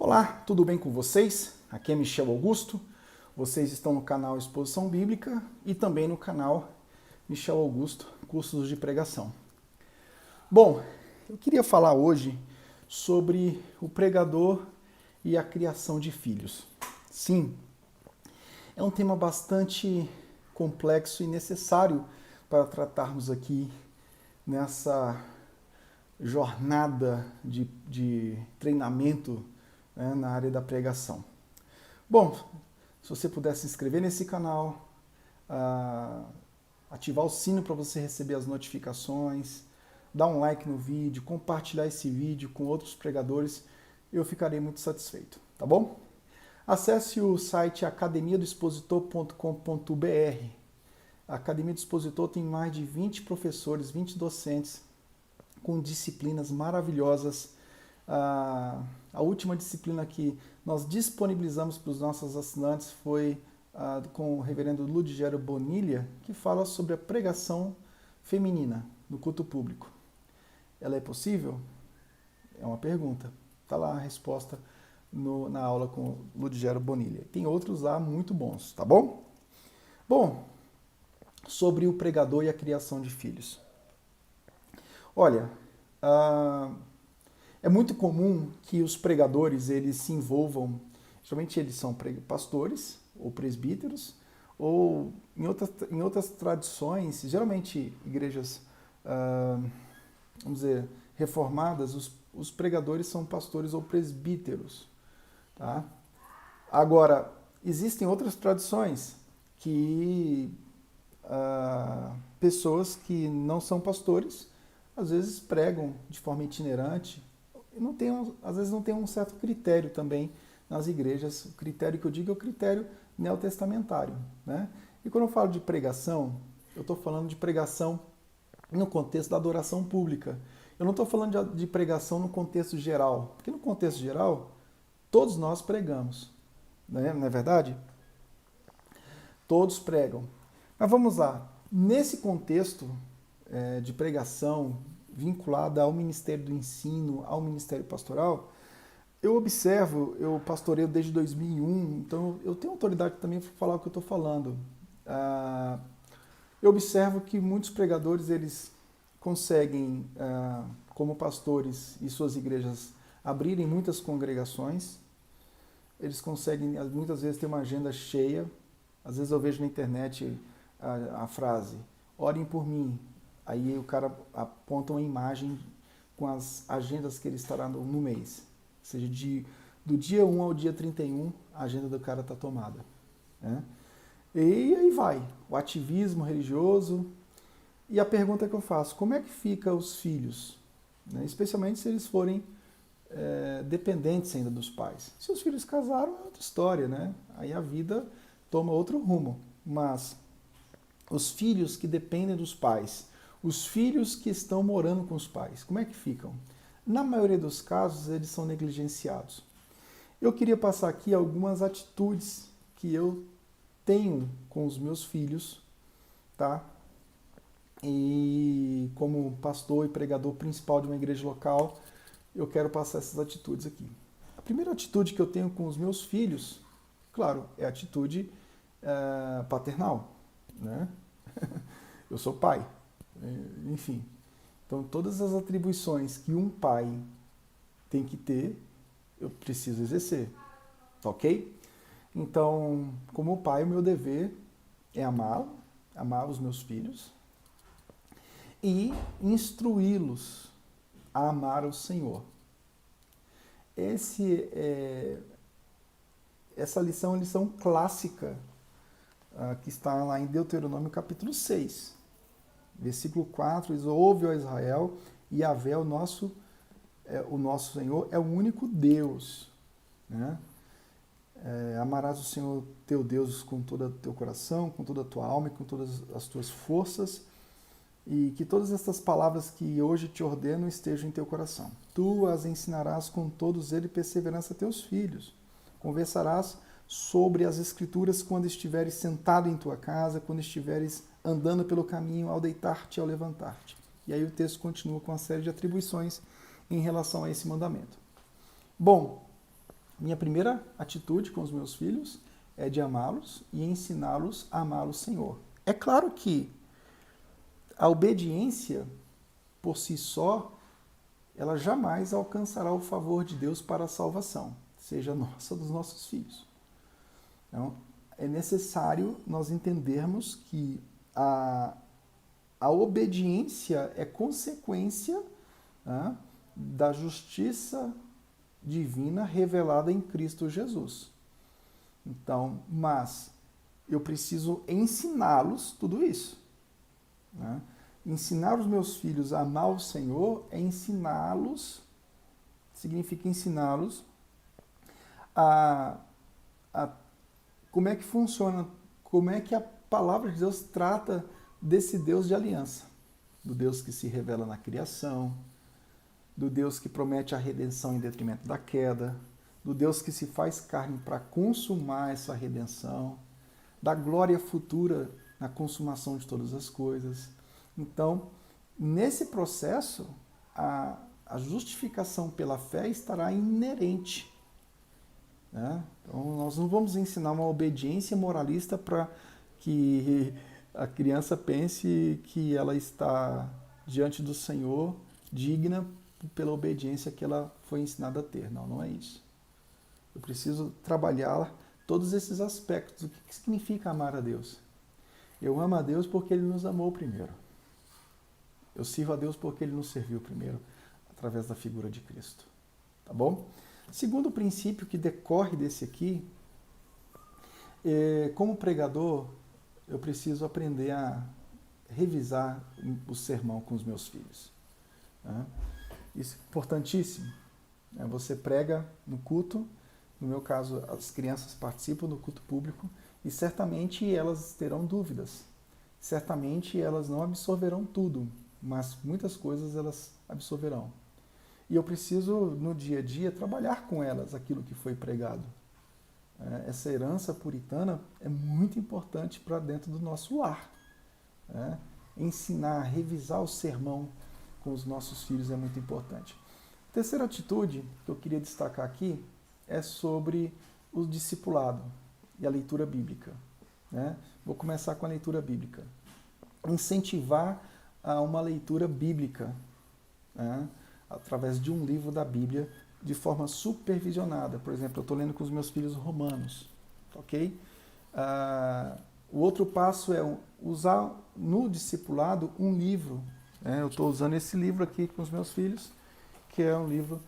Olá, tudo bem com vocês? Aqui é Michel Augusto. Vocês estão no canal Exposição Bíblica e também no canal Michel Augusto, Cursos de Pregação. Bom, eu queria falar hoje sobre o pregador e a criação de filhos. Sim, é um tema bastante complexo e necessário para tratarmos aqui nessa jornada de treinamento, né, na área da pregação. Bom, se você puder se inscrever nesse canal, ativar o sino para você receber as notificações, dar um like no vídeo, compartilhar esse vídeo com outros pregadores, eu ficarei muito satisfeito, tá bom? Acesse o site academiadoexpositor.com.br. A Academia do Expositor tem mais de 20 professores, 20 docentes com disciplinas maravilhosas. A última disciplina que nós disponibilizamos para os nossos assinantes foi com o reverendo Ludgero Bonilha, que fala sobre a pregação feminina no culto público. Ela é possível? É uma pergunta. Está lá a resposta na aula com Ludgero Bonilha. Tem outros lá muito bons, tá bom? Bom, sobre o pregador e a criação de filhos. Olha, é muito comum que os pregadores eles se envolvam, geralmente eles são pastores ou presbíteros, ou em outras tradições, geralmente igrejas, vamos dizer, reformadas, os pregadores são pastores ou presbíteros. Tá? Agora, existem outras tradições que pessoas que não são pastores, às vezes pregam de forma itinerante, e às vezes não tem um certo critério também nas igrejas. O critério que eu digo é o critério neotestamentário, né? E quando eu falo de pregação, eu estou falando de pregação no contexto da adoração pública. Eu não estou falando de pregação no contexto geral, porque no contexto geral, todos nós pregamos, né? Não é verdade? Todos pregam. Mas vamos lá, nesse contexto de pregação vinculada ao Ministério do Ensino, ao Ministério Pastoral, eu pastoreio desde 2001, então eu tenho autoridade também para falar o que eu estou falando. Eu observo que muitos pregadores, eles conseguem, como pastores e suas igrejas, abrirem muitas congregações, eles conseguem, muitas vezes, ter uma agenda cheia. Às vezes eu vejo na internet a frase, orem por mim. Aí o cara aponta uma imagem com as agendas que ele estará no mês. Ou seja, do dia 1 ao dia 31, a agenda do cara está tomada, né? E aí vai, o ativismo religioso. E a pergunta que eu faço, como é que fica os filhos? Né? Especialmente se eles forem dependentes ainda dos pais. Se os filhos casaram, é outra história, né? Aí a vida toma outro rumo. Mas os filhos que dependem dos pais, os filhos que estão morando com os pais, como é que ficam? Na maioria dos casos, eles são negligenciados. Eu queria passar aqui algumas atitudes que eu tenho com os meus filhos, tá? E como pastor e pregador principal de uma igreja local, eu quero passar essas atitudes aqui. A primeira atitude que eu tenho com os meus filhos, claro, é a atitude paternal, né? Eu sou pai. Enfim, então todas as atribuições que um pai tem que ter, eu preciso exercer, ok? Então, como pai, o meu dever é amar os meus filhos e instruí-los a amar o Senhor. Essa lição é uma lição clássica que está lá em Deuteronômio capítulo 6. Versículo 4 diz, ouve, ó Israel, Yahvé, o nosso Senhor, é o único Deus. Né? Amarás o Senhor teu Deus com todo o teu coração, com toda a tua alma e com todas as tuas forças, e que todas estas palavras que hoje te ordeno estejam em teu coração. Tu as ensinarás com todos eles perseverança a teus filhos. Conversarás sobre as Escrituras quando estiveres sentado em tua casa, quando estiveres andando pelo caminho, ao deitar-te e ao levantar-te. E aí o texto continua com uma série de atribuições em relação a esse mandamento. Bom, minha primeira atitude com os meus filhos é de amá-los e ensiná-los a amar o Senhor. É claro que a obediência, por si só, ela jamais alcançará o favor de Deus para a salvação, seja nossa ou dos nossos filhos. Então, é necessário nós entendermos que a obediência é consequência, né, da justiça divina revelada em Cristo Jesus. Então, mas eu preciso ensiná-los tudo isso, né? Ensinar os meus filhos a amar o Senhor é ensiná-los, significa ensiná-los a como é que funciona, como é que a palavra de Deus trata desse Deus de aliança, do Deus que se revela na criação, do Deus que promete a redenção em detrimento da queda, do Deus que se faz carne para consumar essa redenção, da glória futura na consumação de todas as coisas. Então, nesse processo, a justificação pela fé estará inerente, né? Então, nós não vamos ensinar uma obediência moralista para que a criança pense que ela está diante do Senhor digna pela obediência que ela foi ensinada a ter. Não, não é isso. Eu preciso trabalhar todos esses aspectos. O que significa amar a Deus? Eu amo a Deus porque Ele nos amou primeiro. Eu sirvo a Deus porque Ele nos serviu primeiro, através da figura de Cristo. Tá bom? Segundo princípio que decorre desse aqui, como pregador, eu preciso aprender a revisar o sermão com os meus filhos. Né? Isso é importantíssimo. Você prega no culto, no meu caso, as crianças participam do culto público e certamente elas terão dúvidas. Certamente elas não absorverão tudo, mas muitas coisas elas absorverão. E eu preciso, no dia a dia, trabalhar com elas aquilo que foi pregado. Essa herança puritana é muito importante para dentro do nosso lar. Ensinar, revisar o sermão com os nossos filhos é muito importante. A terceira atitude que eu queria destacar aqui é sobre o discipulado e a leitura bíblica. Vou começar com a leitura bíblica. Incentivar a uma leitura bíblica, através de um livro da Bíblia, de forma supervisionada. Por exemplo, eu estou lendo com os meus filhos Romanos, ok? O outro passo é usar no discipulado um livro. Eu estou usando esse livro aqui com os meus filhos, que é um livro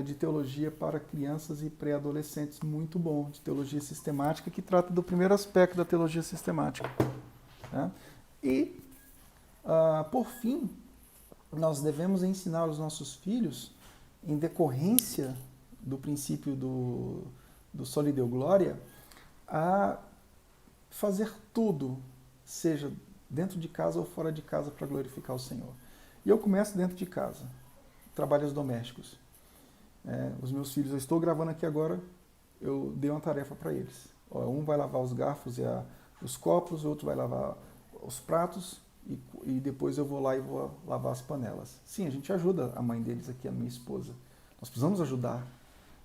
de teologia para crianças e pré-adolescentes muito bom, de teologia sistemática, que trata do primeiro aspecto da teologia sistemática. E, por fim, nós devemos ensinar os nossos filhos, em decorrência do princípio do Soli Deo Gloria, a fazer tudo, seja dentro de casa ou fora de casa, para glorificar o Senhor. E eu começo dentro de casa, trabalhos domésticos. Os meus filhos, eu estou gravando aqui agora, eu dei uma tarefa para eles. Um vai lavar os garfos e os copos, o outro vai lavar os pratos, e depois eu vou lá e vou lavar as panelas. Sim, a gente ajuda a mãe deles aqui, a minha esposa. Nós precisamos ajudar.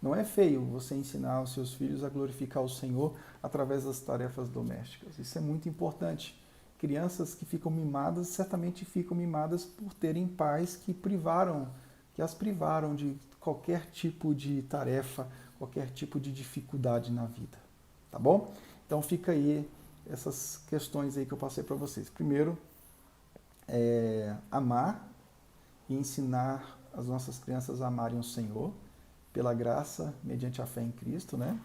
Não é feio você ensinar os seus filhos a glorificar o Senhor através das tarefas domésticas. Isso é muito importante. Crianças que ficam mimadas, certamente ficam mimadas por terem pais que as privaram de qualquer tipo de tarefa, qualquer tipo de dificuldade na vida. Tá bom? Então fica aí essas questões aí que eu passei para vocês. Primeiro, amar e ensinar as nossas crianças a amarem o Senhor, pela graça, mediante a fé em Cristo, né?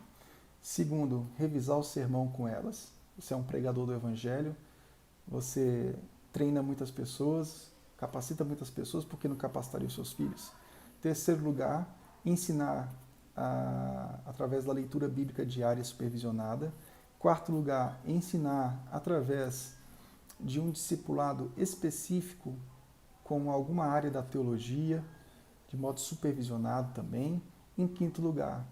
Segundo, revisar o sermão com elas. Você é um pregador do Evangelho, você treina muitas pessoas, capacita muitas pessoas, por que não capacitaria os seus filhos? Terceiro lugar, ensinar através da leitura bíblica diária supervisionada. Quarto lugar, ensinar através de um discipulado específico com alguma área da teologia, de modo supervisionado também. Em quinto lugar,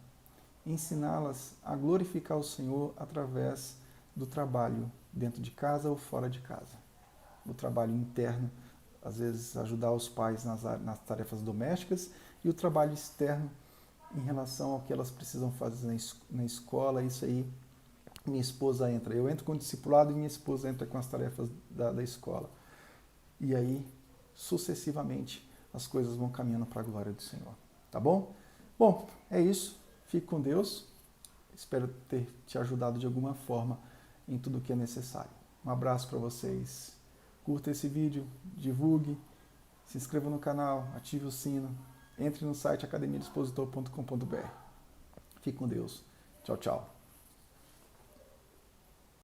ensiná-las a glorificar o Senhor através do trabalho dentro de casa ou fora de casa. Do trabalho interno, às vezes ajudar os pais nas tarefas domésticas, e o trabalho externo em relação ao que elas precisam fazer na escola. Isso aí, minha esposa entra. Eu entro com o discipulado e minha esposa entra com as tarefas da escola. E aí, sucessivamente, as coisas vão caminhando para a glória do Senhor. Tá bom? Bom, é isso. Fique com Deus. Espero ter te ajudado de alguma forma em tudo o que é necessário. Um abraço para vocês. Curta esse vídeo, divulgue, se inscreva no canal, ative o sino, entre no site academiadoexpositor.com.br. Fique com Deus. Tchau, tchau.